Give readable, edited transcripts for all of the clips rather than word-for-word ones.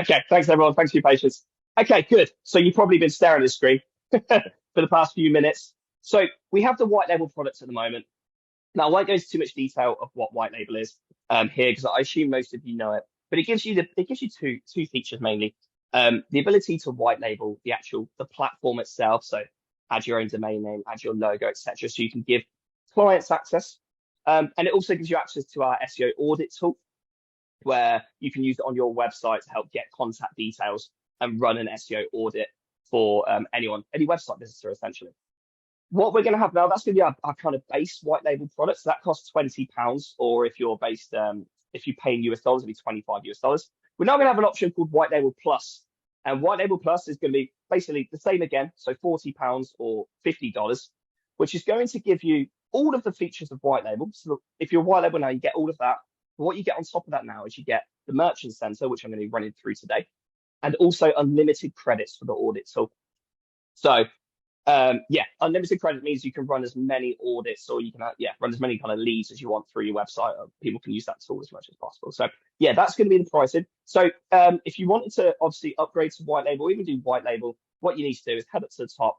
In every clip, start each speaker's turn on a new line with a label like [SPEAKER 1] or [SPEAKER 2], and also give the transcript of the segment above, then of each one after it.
[SPEAKER 1] Okay, thanks everyone. Thanks for your patience. Okay, good. So you've probably been staring at the screen for the past few minutes. So we have the white label products at the moment. Now, I won't go into too much detail of what white label is here because I assume most of you know it. But it gives you two features mainly. The ability to white label the platform itself. So add your own domain name, add your logo, etc. So you can give clients access. And it also gives you access to our SEO audit tool, where you can use it on your website to help get contact details and run an SEO audit for any website visitor, essentially. What we're going to have now, that's going to be our kind of base white label product. So that costs £20, or if you're based, if you pay in US dollars, it'll be 25 US dollars. We're now going to have an option called White Label Plus. And White Label Plus is going to be basically the same again, so £40 or $50, which is going to give you all of the features of White Label. So if you're White Label now, you get all of that. But what you get on top of that now is you get the Merchant Center, which I'm going to be running through today, and also unlimited credits for the audit tool. So unlimited credit means you can run as many audits, or you can run as many kind of leads as you want through your website. People can use that tool as much as possible. So yeah, that's going to be the pricing. So if you wanted to obviously upgrade to white label, or even do white label, what you need to do is head up to the top,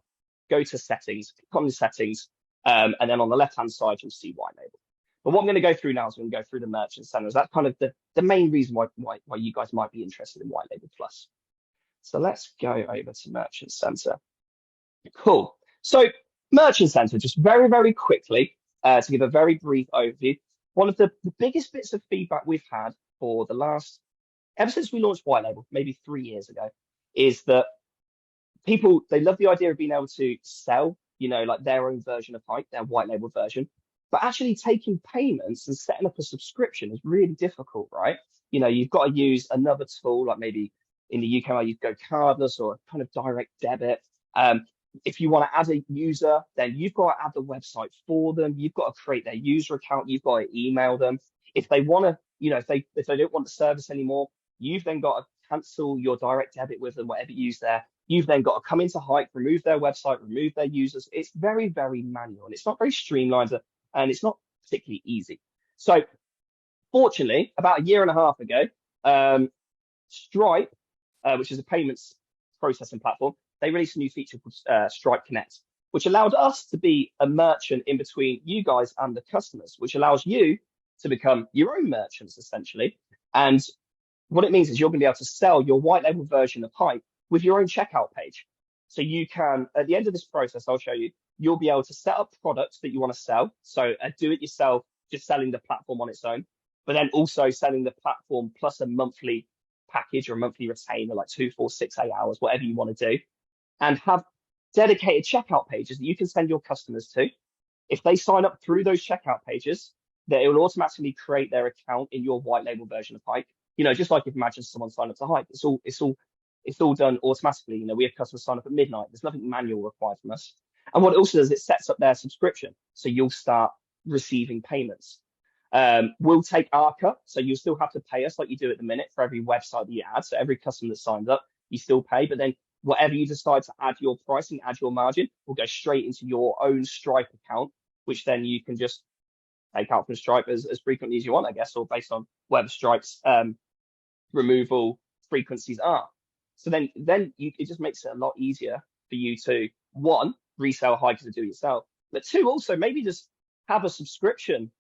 [SPEAKER 1] go to settings, click on the settings, and then on the left hand side you'll see white label. But what I'm going to go through now is I'm going to go through the merchant centers. That's kind of the main reason why you guys might be interested in White Label Plus. So let's go over to Merchant Center. Cool. So Merchant Center, just very, very quickly, to give a very brief overview. One of the biggest bits of feedback we've had for ever since we launched White Label, maybe 3 years ago, is that people, they love the idea of being able to sell, like their own version of Hike, their white label version. But actually taking payments and setting up a subscription is really difficult, right? You've got to use another tool, like maybe in the UK, you'd go cardless or kind of direct debit. If you want to add a user, then you've got to add the website for them. You've got to create their user account. You've got to email them. If they want to, if they don't want the service anymore, you've then got to cancel your direct debit with them, whatever you use there. You've then got to come into Hike, remove their website, remove their users. It's very, very manual, and it's not very streamlined, and it's not particularly easy. So fortunately, about a year and a half ago, Stripe, which is a payments processing platform, they released a new feature called Stripe Connect, which allowed us to be a merchant in between you guys and the customers, which allows you to become your own merchants, essentially. And what it means is you're going to be able to sell your white label version of Hike with your own checkout page. So you can, at the end of this process, I'll show you, you'll be able to set up products that you want to sell. So do it yourself, just selling the platform on its own, but then also selling the platform plus a monthly package or a monthly retainer, like 2, 4, 6, 8 hours, whatever you want to do, and have dedicated checkout pages that you can send your customers to. If they sign up through those checkout pages, that it will automatically create their account in your white label version of Hike. Just like if imagine someone signed up to Hike, it's all done automatically. We have customers sign up at midnight. There's nothing manual required from us. And what it also does, it sets up their subscription. So you'll start receiving payments. We'll take our cut. So you'll still have to pay us like you do at the minute for every website that you add. So every customer that signs up, you still pay. But then whatever you decide to add your pricing, add your margin, will go straight into your own Stripe account, which then you can just take out from Stripe as frequently as you want, I guess, or based on whatever Stripe's removal frequencies are. So then it just makes it a lot easier for you to, one, resell Hike as a do-it-yourself, but two, also maybe just have a subscription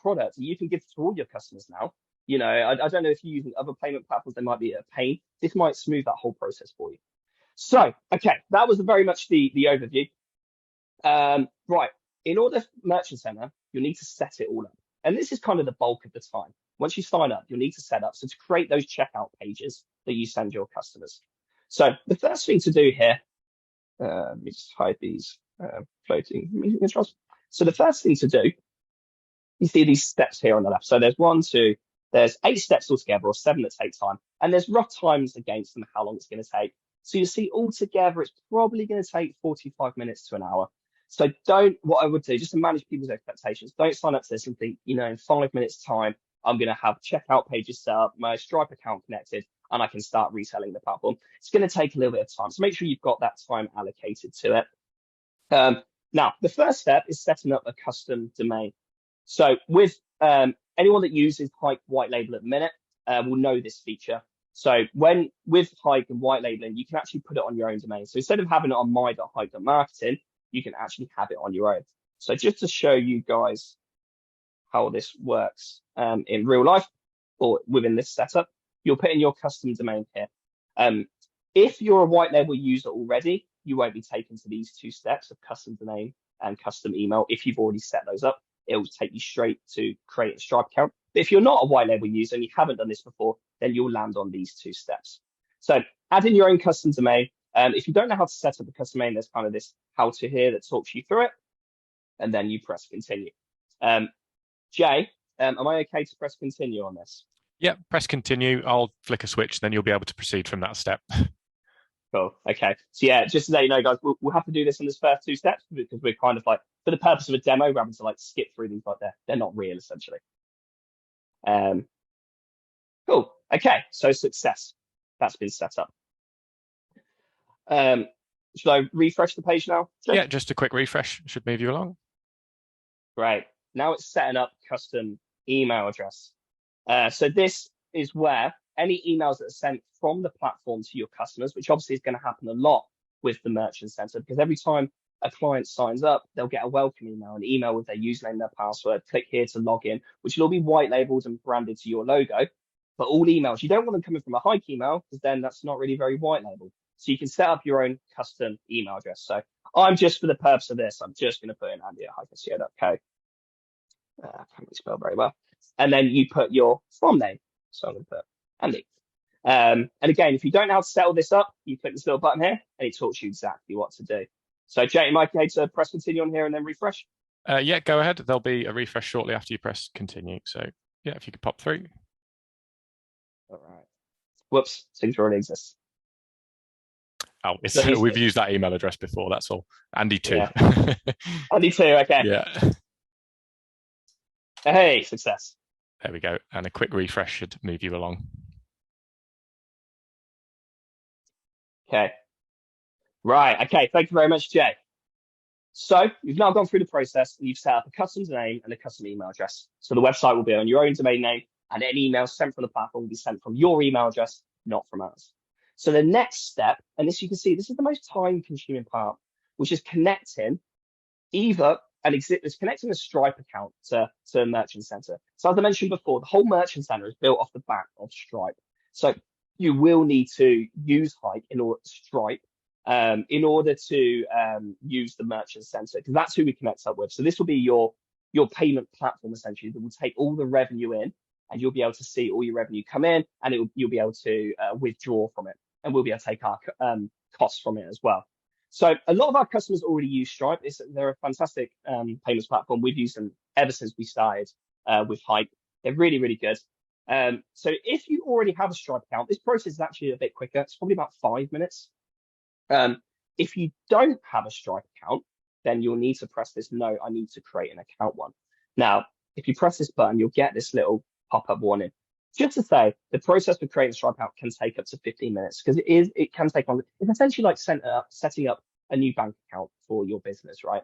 [SPEAKER 1] product that you can give to all your customers now. I don't know if you're using other payment platforms, they might be a pain. This might smooth that whole process for you. So, okay, that was very much the overview. Right, in order for Merchant Center, you'll need to set it all up. And this is kind of the bulk of the time. Once you sign up, you'll need to set up. So to create those checkout pages that you send your customers. So the first thing to do here, let me just hide these floating meeting controls. So the first thing to do, you see these steps here on the left. So there's 8 steps altogether, or 7 that take time. And there's rough times against them, how long it's going to take. So you see altogether, it's probably going to take 45 minutes to an hour. So what I would do, just to manage people's expectations, don't sign up to this and think, in 5 minutes time, I'm going to have checkout pages set up, my Stripe account connected, and I can start reselling the platform. It's going to take a little bit of time. So make sure you've got that time allocated to it. Now, the first step is setting up a custom domain. So with anyone that uses Hike White Label at the minute will know this feature. So with Hike and white labeling, you can actually put it on your own domain. So instead of having it on my.hike.marketing, you can actually have it on your own. So just to show you guys how this works in real life or within this setup, you'll put in your custom domain here. If you're a white label user already, you won't be taken to these two steps of custom domain and custom email. If you've already set those up, it will take you straight to create a Stripe account. But if you're not a white label user and you haven't done this before, then you'll land on these two steps. So add in your own custom domain. If you don't know how to set up a custom domain, there's kind of this how to here that talks you through it. And then you press continue. Jay, am I okay to press continue on this?
[SPEAKER 2] Yeah, press continue. I'll flick a switch, then you'll be able to proceed from that step.
[SPEAKER 1] Cool. Okay. So yeah, just to let you know, guys, we'll have to do this in this first two steps because we're kind of like, for the purpose of a demo, we're having to like skip through these like they're not real essentially. Cool. Okay. So success. That's been set up. Should I refresh the page now? Jake?
[SPEAKER 2] Yeah, just a quick refresh should move you along.
[SPEAKER 1] Great. Now it's setting up custom email address. So this is where any emails that are sent from the platform to your customers, which obviously is going to happen a lot with the Merchant Center, because every time a client signs up, they'll get a welcome email, an email with their username, their password, click here to log in, which will all be white labeled and branded to your logo. But all emails, you don't want them coming from a Hike email because then that's not really very white labeled. So you can set up your own custom email address. So I'm just, for the purpose of this, I'm just going to put in andy@hikeseo.co. Can't really spell very well. And then you put your from name. So I'm going to put Andy. And again, if you don't know how to set all this up, you click this little button here and it talks you exactly what to do. So Jay, am I okay to press continue on here and then refresh?
[SPEAKER 2] Yeah, go ahead. There'll be a refresh shortly after you press continue. So yeah, if you could pop through.
[SPEAKER 1] All right. Whoops, signature already exists.
[SPEAKER 2] Oh, we've used that email address before. That's all. Andy2.
[SPEAKER 1] Yeah. Andy2. Okay.
[SPEAKER 2] Yeah.
[SPEAKER 1] Hey, success.
[SPEAKER 2] There we go. And a quick refresh should move you along.
[SPEAKER 1] Okay. Right. Okay. Thank you very much, Jay. So you've now gone through the process and you've set up a custom domain and a custom email address. So the website will be on your own domain name and any emails sent from the platform will be sent from your email address, not from ours. So the next step, and this you can see, this is the most time-consuming part, which is connecting connecting a Stripe account to a Merchant Center. So as I mentioned before, the whole Merchant Center is built off the back of Stripe. So you will need to use Hike in order to use the Merchant Center, because that's who we connect up with. So this will be your payment platform essentially that will take all the revenue in, and you'll be able to see all your revenue come in, and you'll be able to withdraw from it, and we'll be able to take our costs from it as well. So a lot of our customers already use Stripe. They're a fantastic payments platform. We've used them ever since we started with Hike. They're really, really good. So if you already have a Stripe account, this process is actually a bit quicker. It's probably about 5 minutes. If you don't have a Stripe account, then you'll need to press this no, I need to create an account one. Now, if you press this button, you'll get this little pop-up warning. Just to say, the process for creating a Stripe account can take up to 15 minutes because it can take long. It's essentially like setting up a new bank account for your business, right?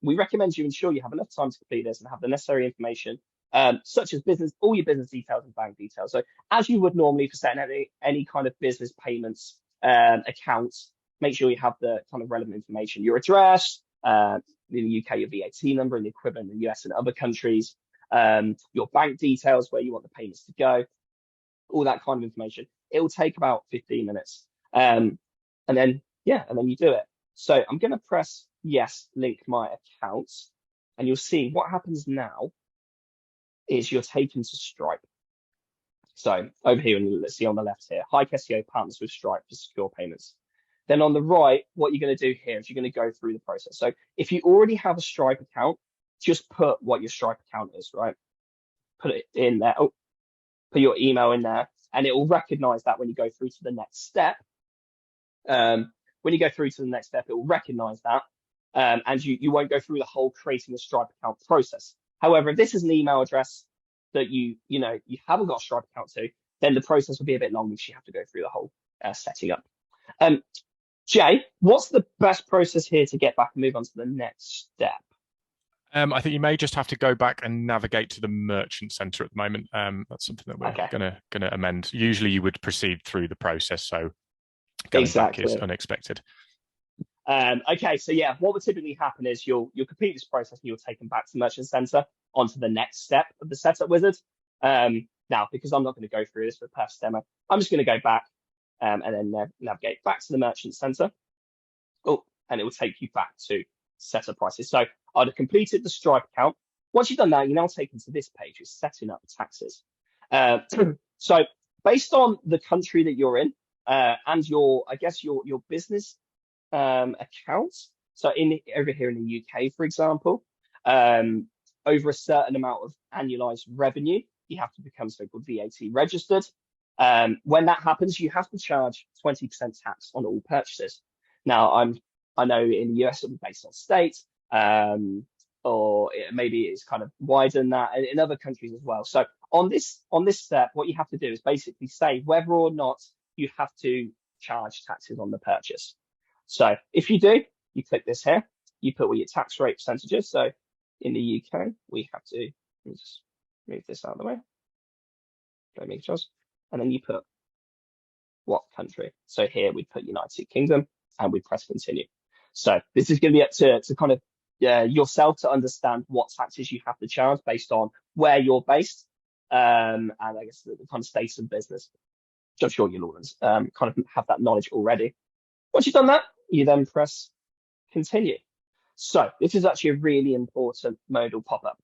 [SPEAKER 1] We recommend you ensure you have enough time to complete this and have the necessary information, such as all your business details and bank details. So as you would normally for setting any kind of business payments accounts, make sure you have the kind of relevant information, your address, in the UK, your VAT number, and the equivalent in the US and other countries, your bank details, where you want the payments to go, all that kind of information. It will take about 15 minutes. And then you do it. So I'm going to press yes, link my account, and you'll see what happens now is you're taken to Stripe. So over here, and let's see on the left here, Hike SEO partners with Stripe for secure payments. Then on the right, what you're going to do here is you're going to go through the process. So if you already have a Stripe account, just put what your Stripe account is, right? Put it in there. Oh, put your email in there, and it will recognize that when you go through to the next step. When you go through to the next step, it will recognize that, and you won't go through the whole creating a Stripe account process. However, if this is an email address that you haven't got a Stripe account to, then the process will be a bit long because you have to go through the whole setting up. Jay, what's the best process here to get back and move on to the next step?
[SPEAKER 2] I think you may just have to go back and navigate to the merchant center at the moment. That's something that we're
[SPEAKER 1] Okay.
[SPEAKER 2] gonna amend. Usually you would proceed through the process, so going back is unexpected.
[SPEAKER 1] Okay, so yeah, what would typically happen is you'll complete this process and you're taken back to the merchant center onto the next step of the setup wizard. Now, because I'm not going to go through this for the purpose demo, I'm just going to go back and then navigate back to the merchant center. Oh, and it will take you back to setup prices. So I'd have completed the Stripe account. Once you've done that, you're now taken to this page, which is setting up taxes. So based on the country that you're in and your business accounts. So over here in the UK, for example, over a certain amount of annualized revenue, you have to become so-called VAT registered. When that happens, you have to charge 20% tax on all purchases. Now, I know in the US it'll be based on state, or maybe it's kind of wider than that in other countries as well. So on this step, what you have to do is basically say whether or not you have to charge taxes on the purchase. So if you do, you click this here, you put what your tax rate percentage is. So in the UK, we have to, let me just move this out of the way. Don't make choice. And then you put what country. So here we put United Kingdom and we press continue. So this is going to be up to kind of yourself to understand what taxes you have to charge based on where you're based and I guess the kind of status of business. Which I'm sure you'll all kind of have that knowledge already. Once you've done that, you then press continue. So this is actually a really important modal pop-up.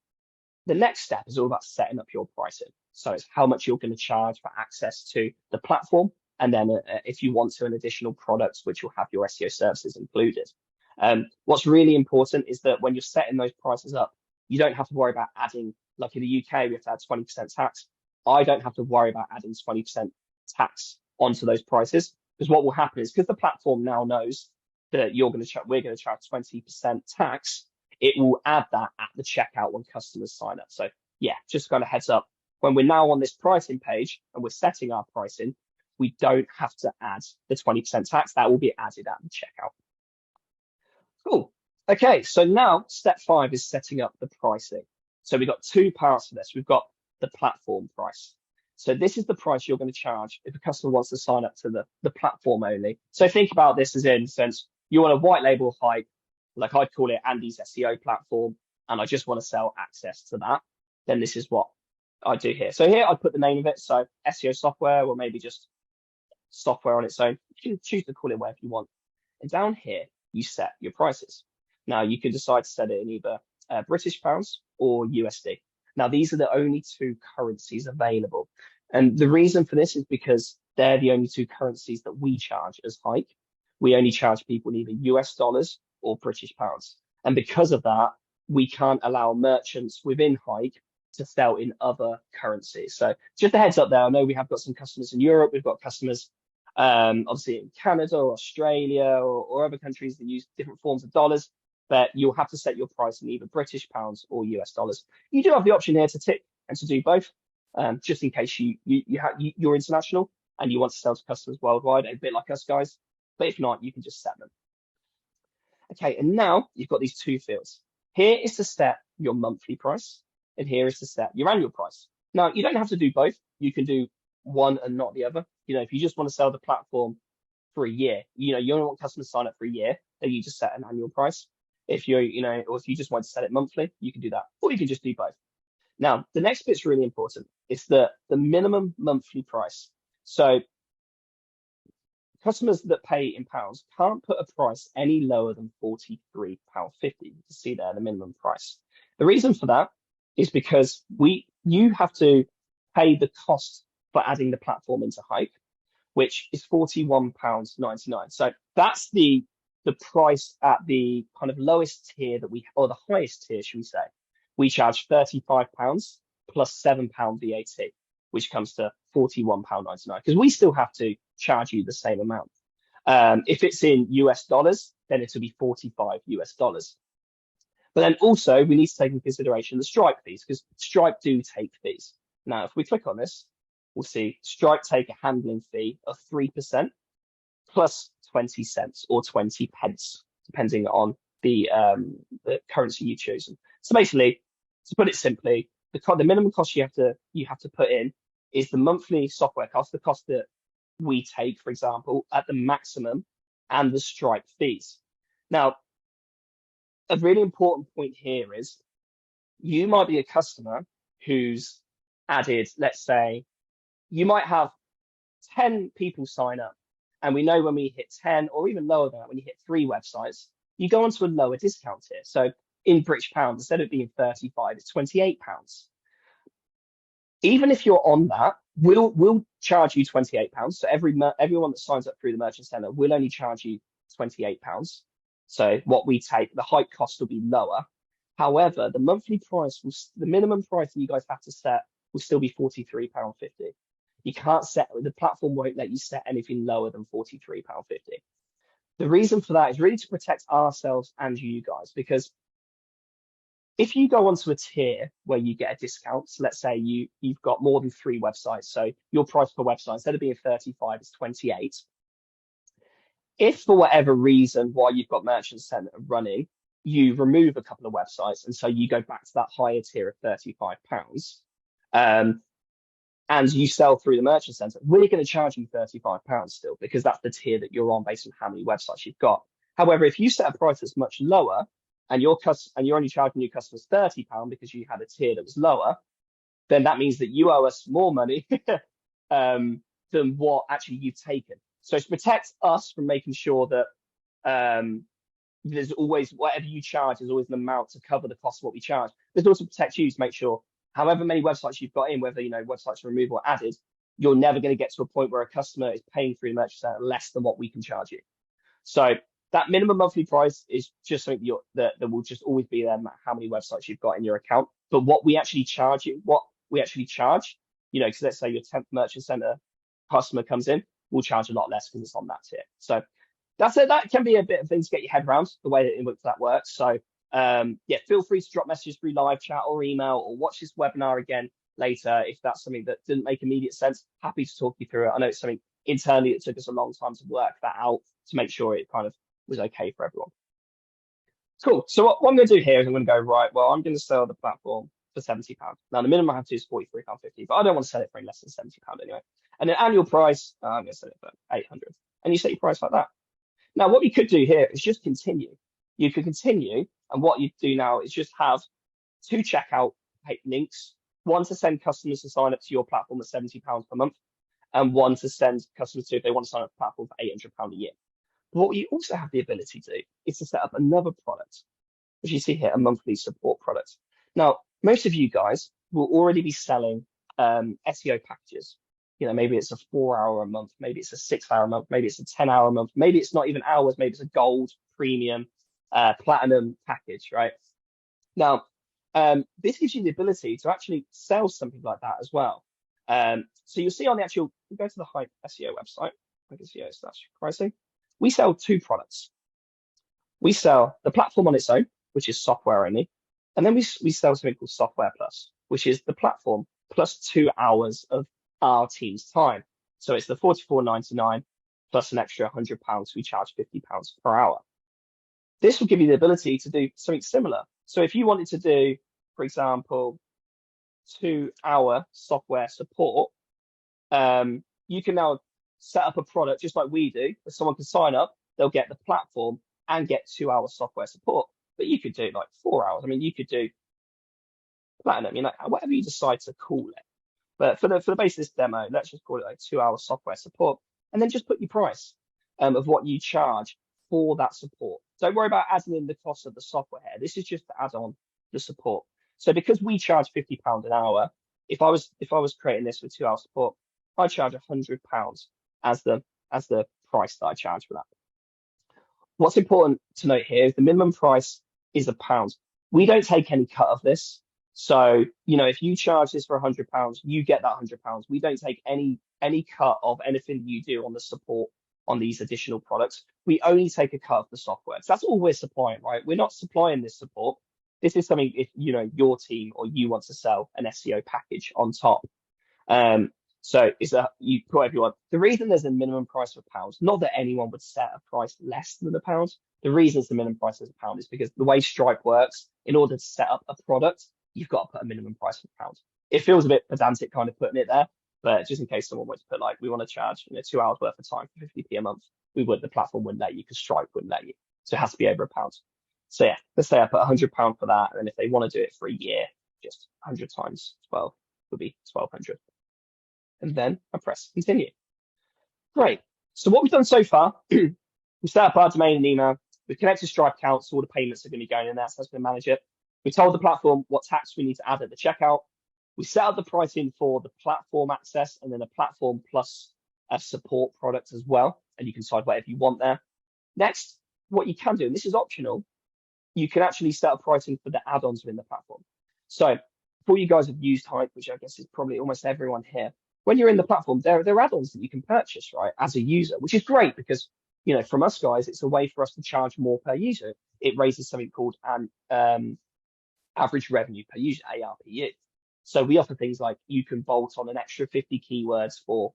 [SPEAKER 1] The next step is all about setting up your pricing. So it's how much you're going to charge for access to the platform. And then if you want to, an additional product, which will have your SEO services included. What's really important is that when you're setting those prices up, you don't have to worry about adding, like in the UK, we have to add 20% tax. I don't have to worry about adding 20% tax onto those prices. Because what will happen is because the platform now knows that we're going to charge 20% tax, it will add that at the checkout when customers sign up. So yeah, just kind of heads up. When we're now on this pricing page and we're setting our pricing, we don't have to add the 20% tax. That will be added at the checkout. Cool. Okay, so now step 5 is setting up the pricing. So we've got 2 parts to this. We've got the platform price. So this is the price you're going to charge if a customer wants to sign up to the platform only. So think about this as in sense, you want a white label Hype, like I'd call it Andy's SEO platform, and I just want to sell access to that. Then this is what I do here. So here I'd put the name of it. So SEO software, or maybe just software on its own. You can choose to call it whatever you want. And down here, you set your prices. Now you can decide to set it in either British pounds or USD. Now, these are the only 2 currencies available. And the reason for this is because they're the only 2 currencies that we charge as Hike. We only charge people in either US dollars or British pounds. And because of that, we can't allow merchants within Hike to sell in other currencies. So just a heads up there, I know we have got some customers in Europe. We've got customers obviously in Canada or Australia or other countries that use different forms of dollars. But you'll have to set your price in either British pounds or US dollars. You do have the option here to tick and to do both, just in case you're international and you want to sell to customers worldwide, a bit like us guys. But if not, you can just set them. Okay, and now you've got these 2 fields. Here is to set your monthly price, and here is to set your annual price. Now, you don't have to do both. You can do one and not the other. You know, if you just want to sell the platform for a year, you don't want customers to sign up for a year, then you just set an annual price. If or if you just want to set it monthly, you can do that, or you can just do both. Now, the next bit's really important. It's the minimum monthly price. So customers that pay in pounds can't put a price any lower than £43.50. You can see there the minimum price. The reason for that is because you have to pay the cost for adding the platform into Hype, which is £41.99. So that's the price at the kind of lowest tier or the highest tier, should we say. We charge £35 plus £7 VAT, which comes to £41.99, because we still have to charge you the same amount. If it's in US dollars, then it'll be $45 US. But then also we need to take into consideration the Stripe fees, because Stripe do take fees. Now, if we click on this, we'll see Stripe take a handling fee of 3% plus 20 cents or 20 pence, depending on the currency you choose. So basically, to put it simply, the minimum cost you have to put in is the monthly software cost, the cost that we take, for example, at the maximum, and the Stripe fees. Now, a really important point here is you might be a customer who's added, let's say, you might have 10 people sign up. And we know when we hit 10 or even lower than that, when you hit 3 websites, you go onto a lower discount tier. So in British pounds, instead of being 35, it's 28 pounds. Even if you're on that, we'll charge you 28 pounds. So everyone that signs up through the Merchant Center will only charge you 28 pounds. So what we take, the hike cost will be lower. However, the monthly price the minimum price that you guys have to set will still be £43.50. You can't the platform won't let you set anything lower than £43.50. The reason for that is really to protect ourselves and you guys, because if you go onto a tier where you get a discount, so let's say you've got more than 3 websites, so your price per website, instead of being 35, is 28. If for whatever reason, while you've got Merchant Center running, you remove a couple of websites, and so you go back to that higher tier of £35, and you sell through the Merchant Center, we're going to charge you £35 still, because that's the tier that you're on based on how many websites you've got. However, if you set a price that's much lower, and you're only charging your customers £30 because you had a tier that was lower, then that means that you owe us more money than what actually you've taken. So to protect us from making sure that there's always, whatever you charge is always an amount to cover the cost of what we charge. There's also protect you to make sure however many websites you've got in, whether websites are removed or added, you're never going to get to a point where a customer is paying through the Merchant Center less than what we can charge you. So that minimum monthly price is just something that will just always be there, no matter how many websites you've got in your account. But what we actually charge, because let's say your 10th Merchant Center customer comes in, we'll charge a lot less because it's on that tier. So that's it. That can be a bit of things to get your head around the way that works. So feel free to drop messages through live chat or email, or watch this webinar again later if that's something that didn't make immediate sense. Happy to talk you through it. I know it's something internally that took us a long time to work that out to make sure it kind of was okay for everyone. Cool. So what I'm going to do here is I'm going to go, right, well, I'm going to sell the platform for £70. Now, the minimum I have to do is £43.50, but I don't want to sell it for any less than £70 anyway. And the annual price, I'm going to sell it for £800. And you set your price like that. Now, what you could do here is just continue. You could continue, and what you do now is just have 2 checkout links, one to send customers to sign up to your platform at £70 per month, and one to send customers to if they want to sign up to the platform for £800 a year. But what you also have the ability to do is to set up another product, as you see here, a monthly support product. Now, most of you guys will already be selling SEO packages. Maybe it's a 4-hour a month, maybe it's a 6-hour a month, maybe it's a 10-hour a month, maybe it's not even hours, maybe it's a gold, premium, platinum package, right? Now, this gives you the ability to actually sell something like that as well. So you'll see on the actual, go to the Hype SEO website, SEO/pricing. We sell 2 products. We sell the platform on its own, which is software only, and then we sell something called Software Plus, which is the platform plus 2 hours of our team's time. So it's the £44.99 plus an extra £100. We charge £50 per hour. This will give you the ability to do something similar. So if you wanted to do, for example, 2-hour software support, you can now set up a product just like we do, where someone can sign up, they'll get the platform and get 2-hour software support. But you could do like 4 hours. I mean, you could do platinum, whatever you decide to call it. But for the base of this demo, let's just call it like 2-hour software support, and then just put your price of what you charge for that support. Don't worry about adding in the cost of the software here. This is just to add on the support. So because we charge £50 an hour, if I was creating this with 2-hour support, I charge £100 as the price that I charge for that. What's important to note here is the minimum price is £1. We don't take any cut of this. So, if you charge this for £100, you get that £100. We don't take any cut of anything you do on the support on these additional products. We only take a cut of the software. So that's all we're supplying, right? We're not supplying this support. This is something if, your team or you want to sell an SEO package on top. So you put whatever you want. The reason there's a minimum price of £1, not that anyone would set a price less than £1. The reason it's the minimum price is £1 is because the way Stripe works, in order to set up a product, you've got to put a minimum price of £1. It feels a bit pedantic kind of putting it there, but just in case someone wants to put like, we want to charge 2 hours worth of time for 50p a month, the platform wouldn't let you because Stripe wouldn't let you. So it has to be over £1. So yeah, let's say I put £100 for that, and if they want to do it for a year, just 100 times 12 would be 1200. And then I press continue. Great. So what we've done so far, we set up our domain and email. We've connected Stripe accounts, so all the payments are going to be going in there, so that's going to manage it. We told the platform what tax we need to add at the checkout. We set up the pricing for the platform access and then a platform plus a support product as well. And you can decide whatever you want there. Next, what you can do, and this is optional, you can actually set up pricing for the add-ons within the platform. So for you guys have used Hype, which I guess is probably almost everyone here, when you're in the platform, there are add-ons that you can purchase, right, as a user, which is great because, from us guys, it's a way for us to charge more per user. It raises something called an average revenue per user, ARPU. So we offer things like you can bolt on an extra 50 keywords for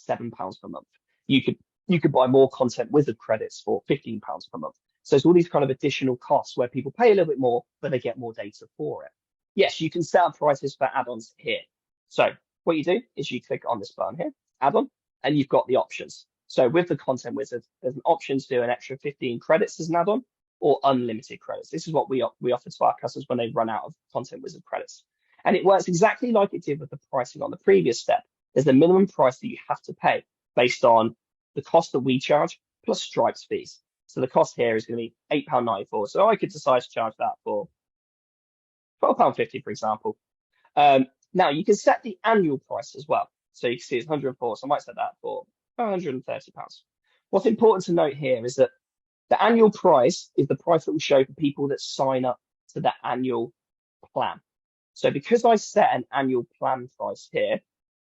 [SPEAKER 1] £7 per month. You could buy more content wizard credits for £15 per month. So it's all these kind of additional costs where people pay a little bit more, but they get more data for it. Yes, you can set up prices for add-ons here. So what you do is you click on this button here, add-on, and you've got the options. So with the content wizard, there's an option to do an extra 15 credits as an add-on or unlimited credits. This is what we offer to our customers when they run out of content wizard credits. And it works exactly like it did with the pricing on the previous step. There's a minimum price that you have to pay based on the cost that we charge plus Stripe's fees. So the cost here is going to be £8.94. So I could decide to charge that for £12.50, for example. Now you can set the annual price as well. So you can see it's 104. So I might set that for £130. What's important to note here is that the annual price is the price that we show for people that sign up to the annual plan. So because I set an annual plan price here,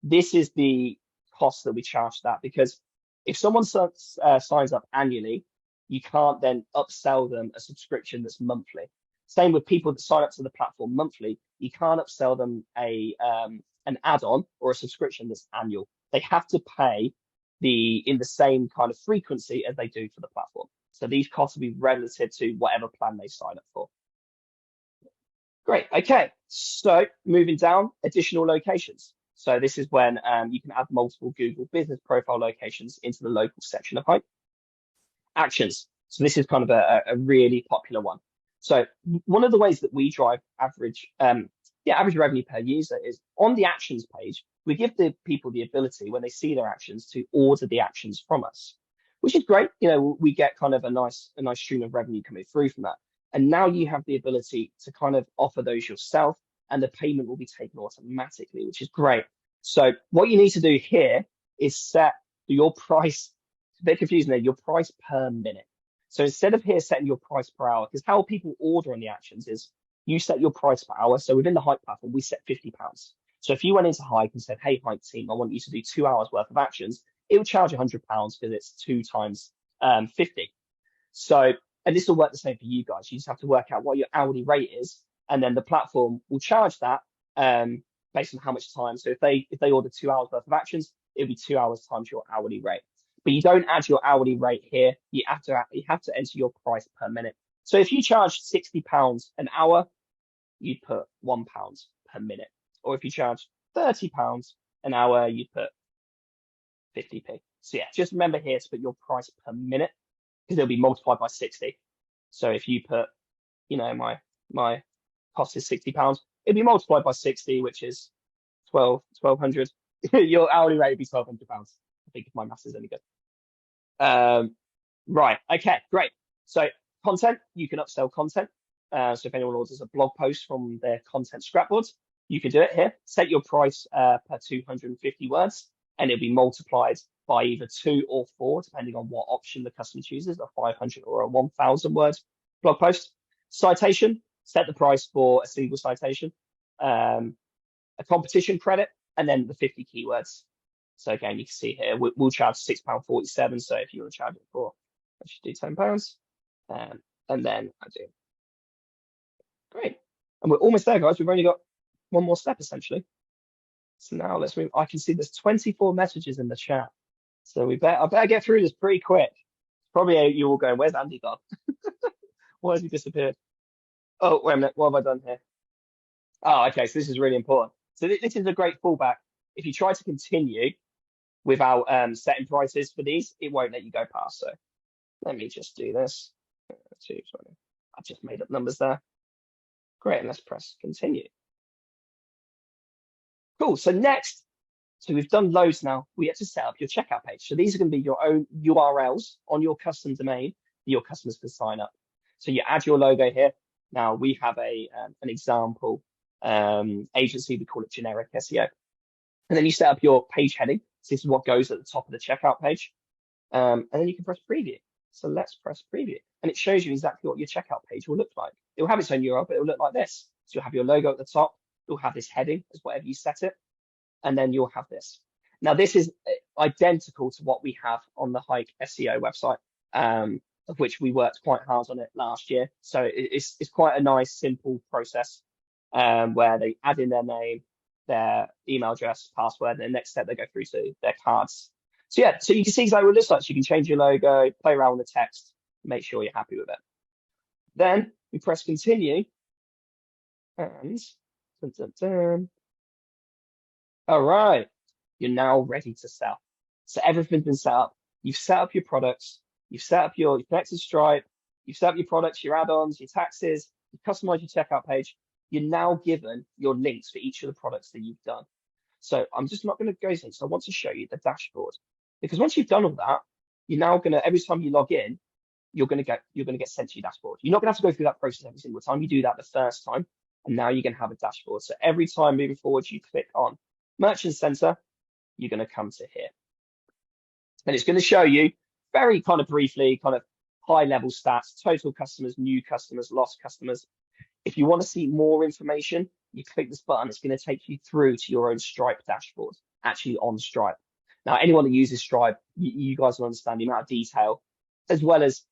[SPEAKER 1] this is the cost that we charge that, because if someone signs up annually, you can't then upsell them a subscription that's monthly. Same with people that sign up to the platform monthly, you can't upsell them an add-on or a subscription that's annual. They have to pay in the same kind of frequency as they do for the platform. So these costs will be relative to whatever plan they sign up for. Great. Okay. So moving down, additional locations. So this is when you can add multiple Google business profile locations into the local section of Hype. Actions. So this is kind of a really popular one. So one of the ways that we drive average revenue per user is on the actions page. We give the people the ability when they see their actions to order the actions from us, which is great. We get kind of a nice stream of revenue coming through from that. And now you have the ability to kind of offer those yourself, and the payment will be taken automatically, which is great. So what you need to do here is set your price. It's a bit confusing there, your price per minute. So instead of here setting your price per hour, because how people order on the actions is you set your price per hour. So within the Hype platform, we set £50. So if you went into Hype and said, hey, Hype team, I want you to do 2 hours worth of actions, it would charge £100 because it's 2 times 50. So, and this will work the same for you guys. You just have to work out what your hourly rate is, and then the platform will charge that based on how much time. So if they order 2 hours worth of actions, it'll be 2 hours times your hourly rate. But you don't add your hourly rate here. You have to enter your price per minute. So if you charge £60 an hour, you'd put £1 per minute. Or if you charge £30 an hour, you'd put 50p. So yeah, just remember here to put your price per minute, because it'll be multiplied by 60. So if you put, my cost is £60, it'll be multiplied by 60, which is 1,200. Your hourly rate would be £1,200. I think if my maths is any good. Right. Okay, great. So content, you can upsell content. So if anyone orders a blog post from their content scrapboard, you can do it here. Set your price per 250 words, and it'll be multiplied by either 2 or 4, depending on what option the customer chooses, a 500 or a 1,000 word blog post. Citation, set the price for a single citation, a competition credit, and then the 50 keywords. So again, you can see here, we'll charge £6.47. So if you want to charge it for, I should do £10. And then I do. Great. And we're almost there, guys. We've only got one more step, essentially. So now let's move. I can see there's 24 messages in the chat. So I better get through this pretty quick. Probably you all going, where's Andy gone? Why has he disappeared? Oh, wait a minute. What have I done here? Oh, okay. So this is really important. So this is a great fallback. If you try to continue without setting prices for these, it won't let you go past. So let me just do this. 220. I just made up numbers there. Great. And let's press continue. Cool. So next, so we've done loads now. We have to set up your checkout page. So these are going to be your own URLs on your custom domain that your customers can sign up. So you add your logo here. Now we have an example agency. We call it generic SEO. And then you set up your page heading. So this is what goes at the top of the checkout page. And then you can press preview. So let's press preview. And it shows you exactly what your checkout page will look like. It will have its own URL, but it will look like this. So you'll have your logo at the top. You'll have this heading as whatever you set it. And then you'll have this. Now, this is identical to what we have on the Hike SEO website, of which we worked quite hard on it last year. So it's quite a nice, simple process where they add in their name, their email address, password, and the next step they go through to their cards. So yeah, so you can see exactly what it looks like. So you can change your logo, play around with the text, make sure you're happy with it. Then we press continue, and dun, dun, dun. All right, you're now ready to sell. So everything's been set up. You've set up your products, you've connected Stripe, you've set up your products, your add-ons, your taxes, you've customized your checkout page. You're now given your links for each of the products that you've done. So I'm just not going to go through. So I want to show you the dashboard, because once you've done all that, you're now going to, every time you log in, you're going to get sent to your dashboard. You're not going to have to go through that process every single time. You do that the first time, and now you're going to have a dashboard. So every time moving forward, you click on Merchant Center, you're going to come to here. And it's going to show you very kind of briefly, kind of high level stats, total customers, new customers, lost customers. If you want to see more information, you click this button. It's going to take you through to your own Stripe dashboard, actually on Stripe. Now, anyone that uses Stripe, you guys will understand the amount of detail, as well as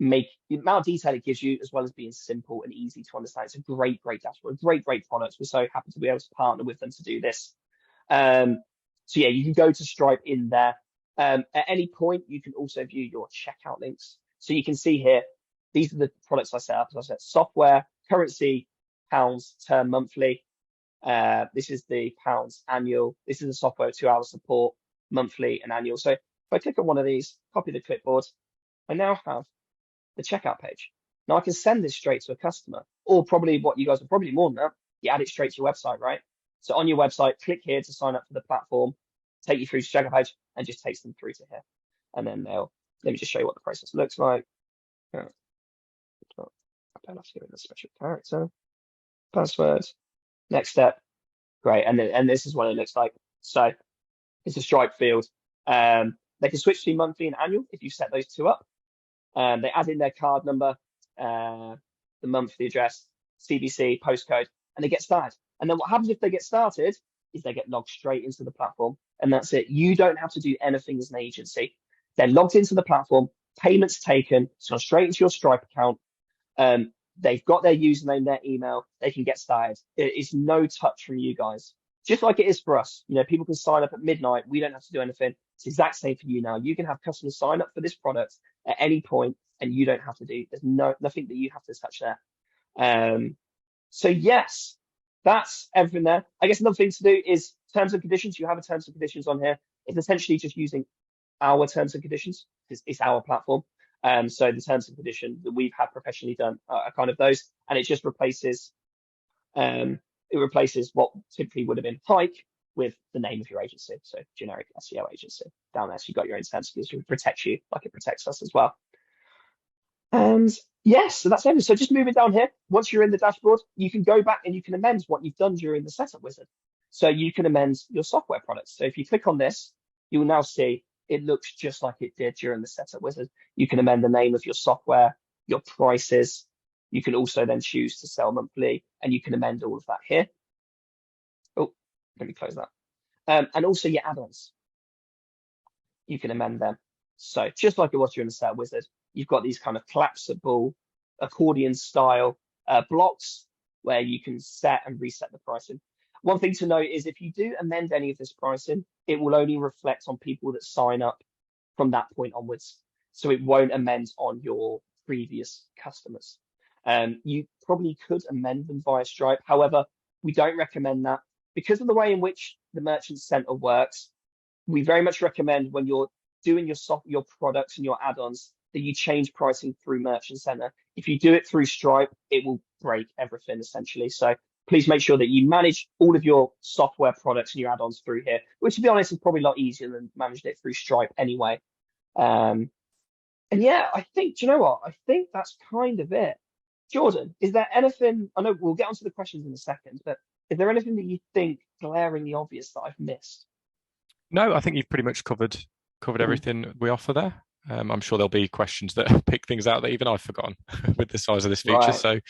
[SPEAKER 1] the amount of detail it gives you, as well as being simple and easy to understand. It's a great, great dashboard, great product. We're so happy to be able to partner with them to do this. So yeah, you can go to Stripe in there. At any point, you can also view your checkout links. So you can see here, these are the products I set up. As I said, software, currency, pounds, term, monthly. This is the pounds annual. This is the software 2-hour support, monthly and annual. So if I click on one of these, copy the clipboard, I now have the checkout page. Now I can send this straight to a customer, or probably what you guys are probably more than that, you add it straight to your website, right? So on your website, click here to sign up for the platform, take you through to checkout page, and just takes them through to here. And then let me just show you what the process looks like. I don't have to give it a special character. Password. Next step. Great. And this is what it looks like. So it's a Stripe field. They can switch between monthly and annual if you set those two up. They add in their card number, the month, the address, CVC, postcode, and they get started. And then what happens if they get started is they get logged straight into the platform, and that's it. You don't have to do anything as an agency. They're logged into the platform, payments taken, it's gone straight into your Stripe account. They've got their username, their email, they can get started. It is no touch from you guys, just like it is for us. You know, people can sign up at midnight. We don't have to do anything. It's the exact same for you now. You can have customers sign up for this product at any point, and you don't have to do, there's nothing that you have to touch there. So yes, that's everything there. I guess another thing to do is terms and conditions. You have a terms and conditions on here. It's essentially just using our terms and conditions. It's our platform. So the terms and conditions that we've had professionally done are kind of those, and it just replaces what typically would have been Hike with the name of your agency. So generic SEO agency down there. So you've got your own terms and conditions. It protects you like it protects us as well. And yes, so that's everything. So just moving down here, once you're in the dashboard, you can go back and you can amend what you've done during the setup wizard. So you can amend your software products. So if you click on this, you will now see it looks just like it did during the setup wizard. You can amend the name of your software, your prices. You can also then choose to sell monthly, and you can amend all of that here. Oh, let me close that. And also your add-ons. You can amend them. So just like it was during the setup wizard, you've got these kind of collapsible accordion style blocks where you can set and reset the pricing. One thing to note is if you do amend any of this pricing, it will only reflect on people that sign up from that point onwards. So it won't amend on your previous customers. You probably could amend them via Stripe. However, we don't recommend that because of the way in which the Merchant Center works. We very much recommend when you're doing your products and your add-ons that you change pricing through Merchant Center. If you do it through Stripe, it will break everything essentially. So please make sure that you manage all of your software products and your add-ons through here, which to be honest is probably a lot easier than managing it through Stripe anyway. And yeah, I think, do you know what? I think that's kind of it. Jordan, is there anything, I know we'll get onto the questions in a second, but is there anything that you think glaringly obvious that I've missed?
[SPEAKER 2] No, I think you've pretty much covered everything we offer there. I'm sure there'll be questions that pick things out that even I've forgotten with the size of this feature.
[SPEAKER 1] Right.
[SPEAKER 2] So